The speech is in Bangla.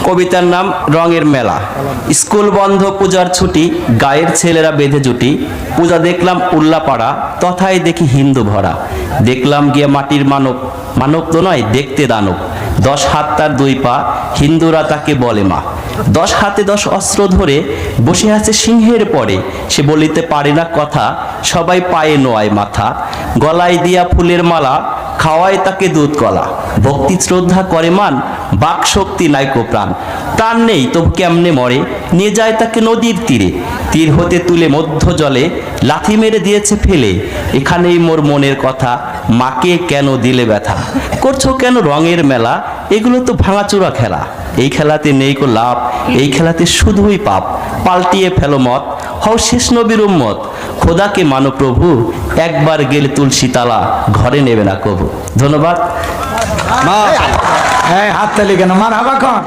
কবিতার নাম রঙের মেলা। স্কুল বন্ধ, পূজার ছুটি, গায়ের ছেলেরা বেঁধে জুটি। পূজা দেখলাম উল্লাপাড়া, তথায় দেখি হিন্দু ভরা। দেখলাম গিয়ে মাটির মানব, মানব তো নয় দেখতে দানব। 10 হাত তার 2 পা, হিন্দুরা তাকে বলে মা। 10 হাতে 10 অস্ত্র ধরে বসে আছে সিংহের পরে। সে বলিতে পারে না কথা, সবাই পায়ে নোয়ায় মাথা। গলায় দিয়া ফুলের মালা, খাওয়ায় তাকে দুধ কলা। ভক্তি শ্রদ্ধা করে মান, বাক শক্তি নাইকো প্রাণ। প্রাণ নেই তবু কেমনে মরে, নিয়ে যায় তাকে নদীর তীরে। তীর হতে তুলে মধ্য জলে, লাথি মেরে দিয়েছে ফেলে। এখানেই মোর মনের কথা, মাকে কেন দিলে ব্যথা? করছো কেন রঙের মেলা? এগুলো তো ভাঙাচোরা খেলা। এই খেলাতে নেই কো লাভ, এই খেলাতে শুধুই পাপ। পাল্টিয়ে ফেলো মত, হও শেষ নবীর উম্মত। খোদাকে মানো প্রভু, একবার গেলে তুলসী তালা, ঘরে নেবে না কবু। ধন্যবাদ। হাত তালি কেন? মার হাবা কন।